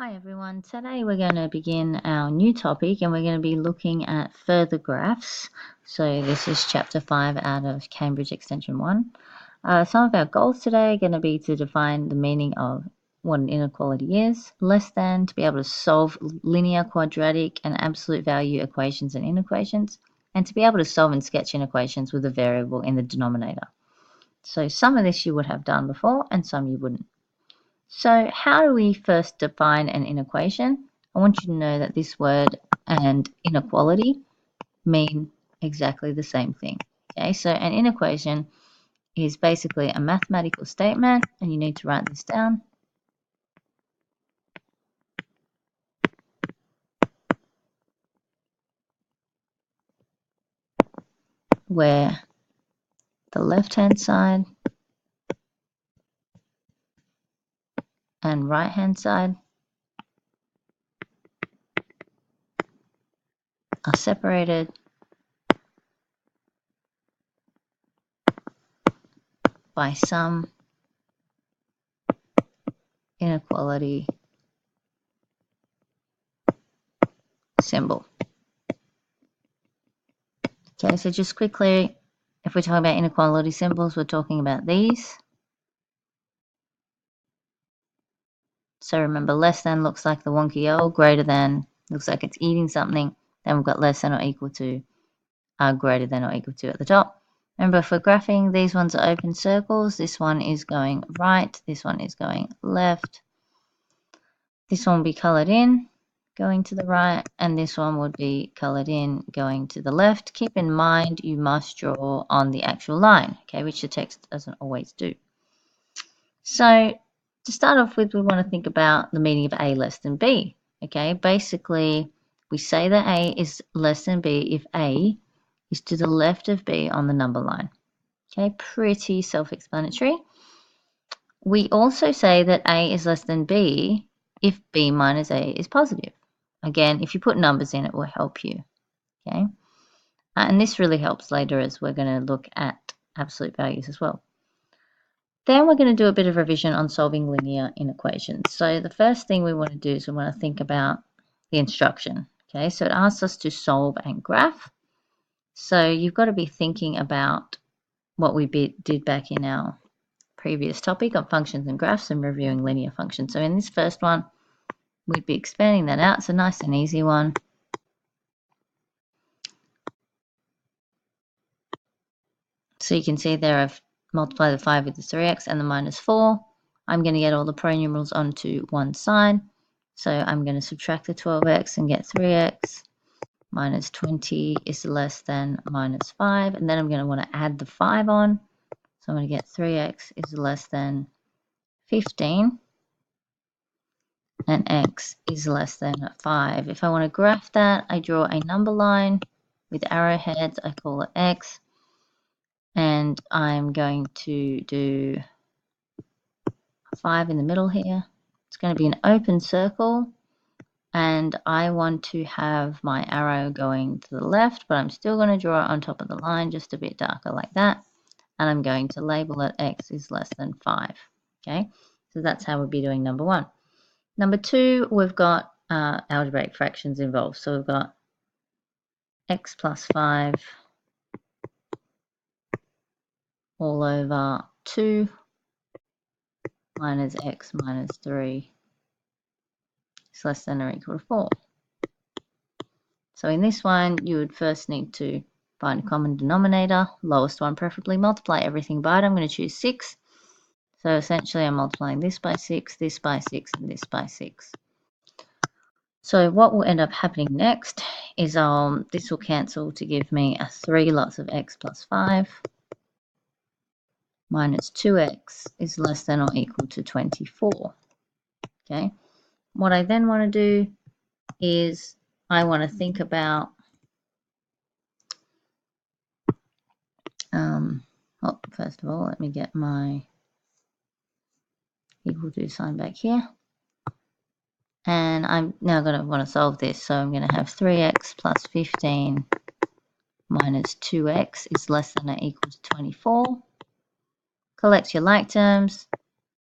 Hi everyone, today we're going to begin our new topic and we're going to be looking at further graphs. So this is chapter 5 out of Cambridge Extension 1. Some of our goals today are going to be to define the meaning of what an inequality is, less than, to be able to solve linear, quadratic and absolute value equations and inequations, and to be able to solve and sketch inequations with a variable in the denominator. So some of this you would have done before and some you wouldn't. So how do we first define an inequation? I want you to know that this word and inequality mean exactly the same thing. Okay, so an inequation is basically a mathematical statement, and you need to write this down. Where the left-hand side and right-hand side are separated by some inequality symbol. Okay, so just quickly, if we're talking about inequality symbols, we're talking about these. So remember, less than looks like the wonky O, greater than looks like it's eating something. Then we've got less than or equal to, greater than or equal to at the top. Remember, for graphing, these ones are open circles. This one is going right. This one is going left. This one will be colored in, going to the right, and this one would be colored in, going to the left. Keep in mind, you must draw on the actual line, okay, which the text doesn't always do. So to start off with, we want to think about the meaning of A less than B. Okay, basically, we say that A is less than B if A is to the left of B on the number line. Okay, pretty self-explanatory. We also say that A is less than B if B minus A is positive. Again, if you put numbers in, it will help you. Okay, and this really helps later as we're going to look at absolute values as well. Then we're going to do a bit of revision on solving linear inequations. So the first thing we want to do is we want to think about the instruction. Okay, so it asks us to solve and graph. So you've got to be thinking about what we did back in our previous topic on functions and graphs and reviewing linear functions. So in this first one, we'd be expanding that out. It's a nice and easy one. So you can see there I've multiplied the 5 with the 3x and the minus 4. I'm going to get all the pronumerals onto one side. So I'm going to subtract the 12x and get 3x. Minus 20 is less than minus 5. And then I'm going to want to add the 5 on. So I'm going to get 3x is less than 15. And x is less than 5. If I want to graph that, I draw a number line with arrowheads. I call it x. And I'm going to do 5 in the middle here. It's going to be an open circle, and I want to have my arrow going to the left, but I'm still going to draw it on top of the line, just a bit darker like that, and I'm going to label it x is less than 5. Okay, so that's how we'll be doing number 1. Number 2, we've got algebraic fractions involved, so we've got x plus 5 all over 2 minus x minus 3 is less than or equal to 4. So in this one, you would first need to find a common denominator, lowest one preferably, multiply everything by it. I'm going to choose 6. So essentially I'm multiplying this by 6, this by 6, and this by 6. So what will end up happening next is this will cancel to give me a 3 lots of x plus 5 minus 2x is less than or equal to 24. Okay. What I then want to do is I want to think about well, first of all, let me get my equal to sign back here. And I'm now going to want to solve this. So I'm going to have 3x plus 15 minus 2x is less than or equal to 24. Collect your like terms.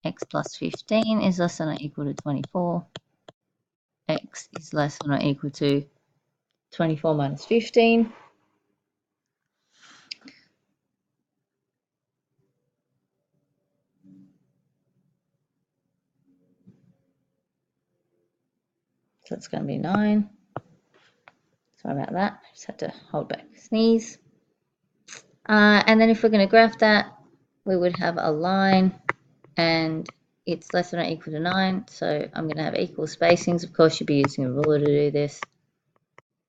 X plus 15 is less than or equal to 24. x is less than or equal to 24 minus 15. So it's going to be 9. Sorry about that. I just had to hold back a sneeze. And then if we're going to graph that, we would have a line and it's less than or equal to 9. So I'm going to have equal spacings. Of course, you'd be using a ruler to do this.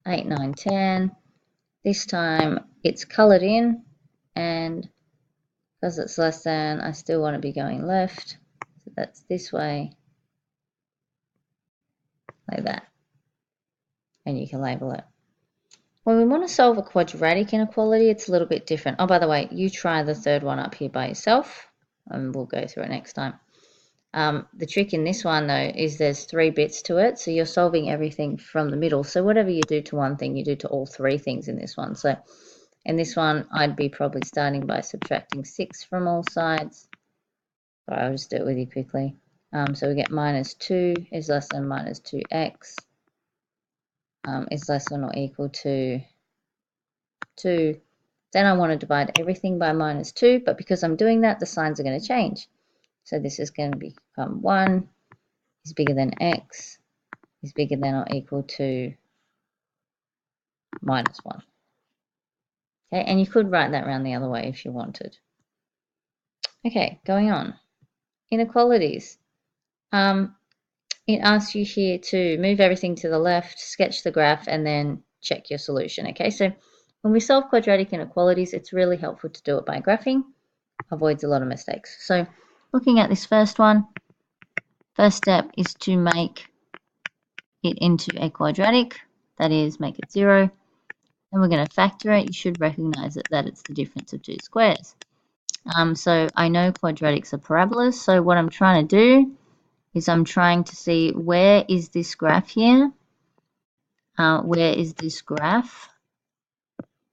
8, 9, 10. This time it's colored in, and because it's less than, I still want to be going left. So that's this way, like that. And you can label it. When we want to solve a quadratic inequality, it's a little bit different. Oh, by the way, you try the third one up here by yourself, and we'll go through it next time. The trick in this one, though, is there's 3 bits to it, so you're solving everything from the middle. So whatever you do to one thing, you do to all 3 things in this one. So in this one, I'd be probably starting by subtracting 6 from all sides. Sorry, I'll just do it with you quickly. So we get minus 2 is less than minus 2x is less than or equal to 2. Then I want to divide everything by minus 2, but because I'm doing that, the signs are going to change. So this is going to become 1 is bigger than x is bigger than or equal to minus 1. Okay, and you could write that around the other way if you wanted. Okay, going on. Inequalities. It asks you here to move everything to the left, sketch the graph, and then check your solution. Okay, so when we solve quadratic inequalities, it's really helpful to do it by graphing. Avoids a lot of mistakes. So looking at this first one, first step is to make it into a quadratic, that is, make it 0. And we're going to factor it. You should recognize that it's the difference of 2 squares. So I know quadratics are parabolas, so what I'm trying to do is I'm trying to see where is this graph here, where is this graph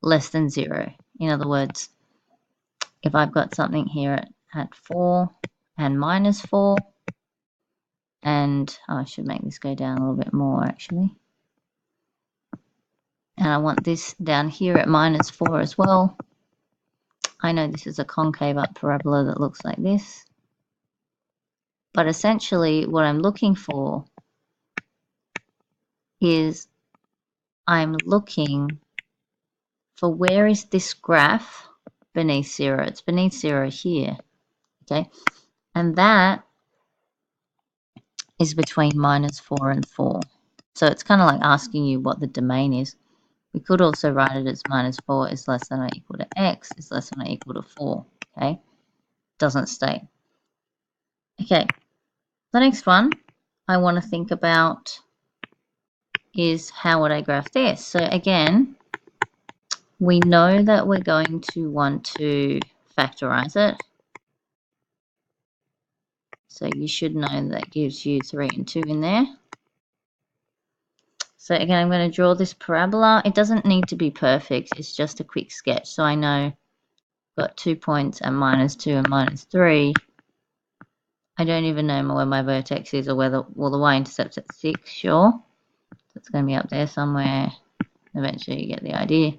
less than 0. In other words, if I've got something here at 4 and minus 4, and I should make this go down a little bit more actually, and I want this down here at minus 4 as well. I know this is a concave up parabola that looks like this, but essentially what I'm looking for is I'm looking for where is this graph beneath 0. It's beneath 0 here, okay? And that is between minus 4 and 4. So it's kind of like asking you what the domain is. We could also write it as minus 4 is less than or equal to x is less than or equal to 4, okay? Doesn't state. Okay, the next one I want to think about is how would I graph this? So again, we know that we're going to want to factorize it. So you should know that gives you 3 and 2 in there. So again, I'm going to draw this parabola. It doesn't need to be perfect. It's just a quick sketch. So I know I've got 2 points at minus 2 and minus 3. I don't even know where my vertex is or whether, well, the y-intercept's at 6, sure. So it's going to be up there somewhere. Eventually you get the idea.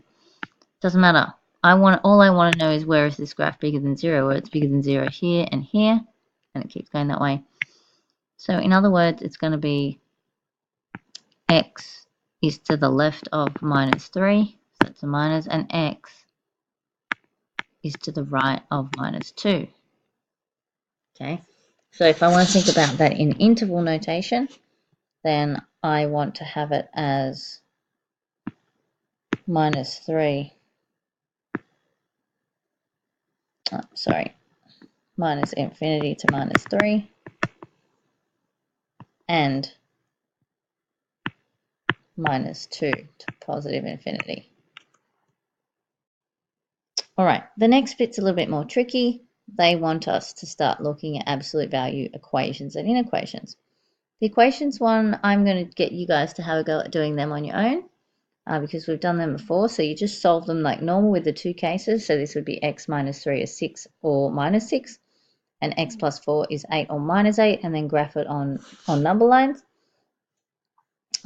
Doesn't matter. All I want to know is where is this graph bigger than 0, where it's bigger than 0 here and here, and it keeps going that way. So in other words, it's going to be x is to the left of minus 3, so that's a minus, and x is to the right of minus 2. Okay, so if I want to think about that in interval notation, then I want to have it as minus 3. Oh, sorry, minus infinity to minus 3, and minus 2 to positive infinity. All right, the next bit's a little bit more tricky. They want us to start looking at absolute value equations and inequations. The equations one, I'm going to get you guys to have a go at doing them on your own because we've done them before. So you just solve them like normal with the 2 cases. So this would be x minus 3 is 6 or minus 6, and x plus 4 is 8 or minus 8, and then graph it on number lines.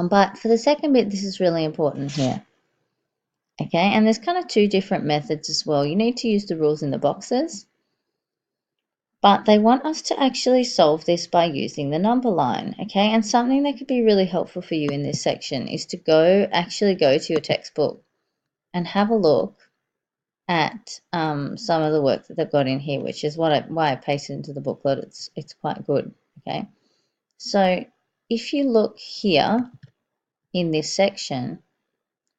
But for the second bit, this is really important here. Okay, and there's kind of two different methods as well. You need to use the rules in the boxes, but they want us to actually solve this by using the number line. Okay, and something that could be really helpful for you in this section is to actually go to your textbook and have a look at some of the work that they've got in here, which is why I pasted into the booklet. It's quite good. Okay, so if you look here in this section,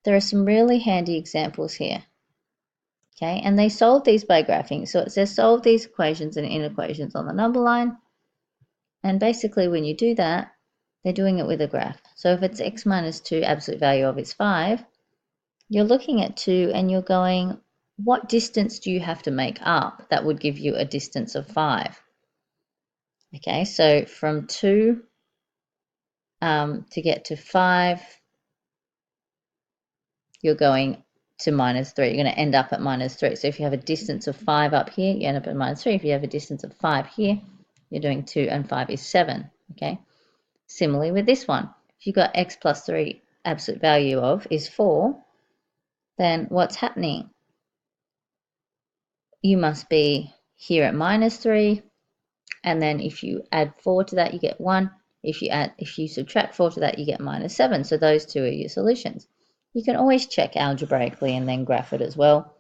there are some really handy examples here. Okay, and they solve these by graphing. So it says solve these equations and inequations on the number line. And basically when you do that, they're doing it with a graph. So if it's x minus 2, absolute value of is 5, you're looking at 2 and you're going, what distance do you have to make up that would give you a distance of 5? Okay, so from 2 to get to 5, you're going to minus 3. You're going to end up at minus 3. So if you have a distance of 5 up here, you end up at minus 3. If you have a distance of 5 here, you're doing 2 and 5 is 7. Okay. Similarly with this one, if you've got x plus 3 absolute value of is 4, then what's happening? You must be here at minus 3, and then if you add 4 to that, you get 1. If you subtract 4 to that, you get minus 7. So those two are your solutions. You can always check algebraically and then graph it as well.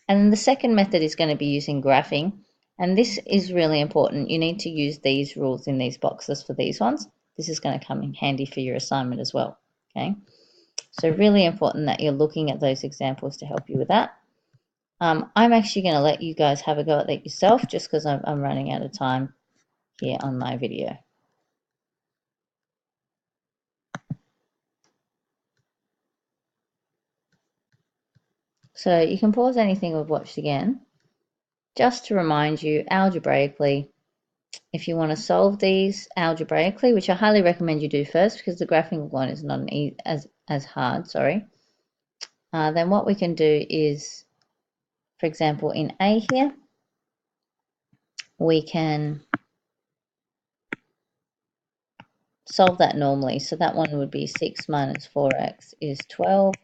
And then the second method is going to be using graphing. And this is really important. You need to use these rules in these boxes for these ones. This is going to come in handy for your assignment as well. Okay, so really important that you're looking at those examples to help you with that. I'm actually going to let you guys have a go at that yourself just because I'm running out of time here on my video. So you can pause anything we've watched again. Just to remind you, algebraically, if you want to solve these algebraically, which I highly recommend you do first because the graphing one is not as hard, then what we can do is, for example, in A here, we can solve that normally. So that one would be 6 minus 4x is 12,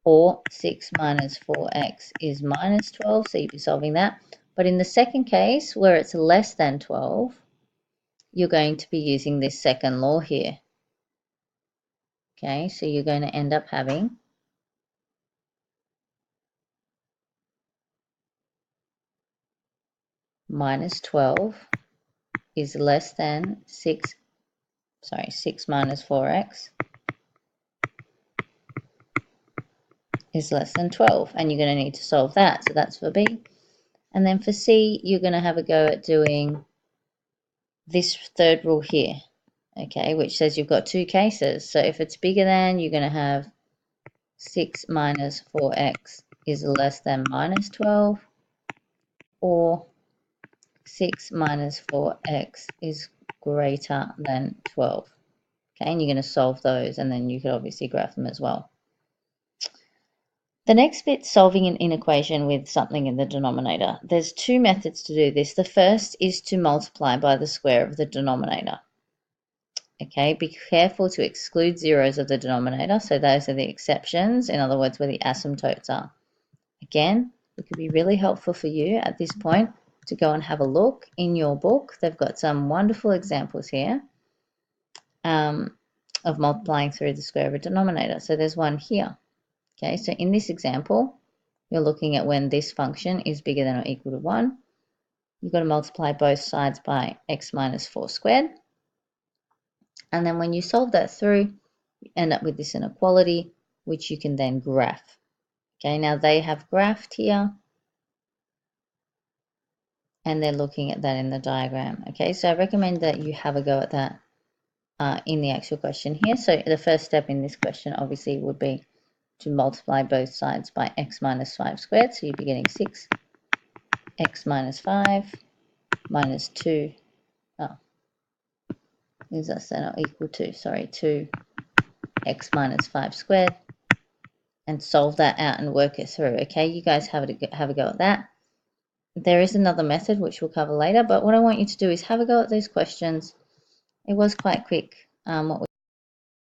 or 6 minus 4x is minus 12. So you'd be solving that. But in the second case, where it's less than 12, you're going to be using this second law here. Okay, so you're going to end up having minus 12 is less than 6 minus 4x is less than 12, and you're going to need to solve that. So that's for B. And then for C, you're going to have a go at doing this third rule here, okay, which says you've got two cases. So if it's bigger than, you're going to have 6 minus 4x is less than minus 12, or 6 minus 4x is greater than 12. Okay, and you're going to solve those, and then you could obviously graph them as well. The next bit, solving an inequation with something in the denominator. There's two methods to do this. The first is to multiply by the square of the denominator. Okay, be careful to exclude zeros of the denominator. So those are the exceptions, in other words, where the asymptotes are. Again, it could be really helpful for you at this point to go and have a look in your book. They've got some wonderful examples here of multiplying through the square of a denominator. So there's one here. Okay, so in this example, you're looking at when this function is bigger than or equal to 1. You've got to multiply both sides by x minus 4 squared. And then when you solve that through, you end up with this inequality, which you can then graph. Okay, now they have graphed here, and they're looking at that in the diagram. Okay, so I recommend that you have a go at that in the actual question here. So the first step in this question obviously would be to multiply both sides by x minus 5 squared. So you'd be getting 6x minus 5 minus 2. Oh, is that not equal to, 2x minus 5 squared, and solve that out and work it through. Okay, you guys have a go at that. There is another method which we'll cover later, but what I want you to do is have a go at these questions. It was quite quick what we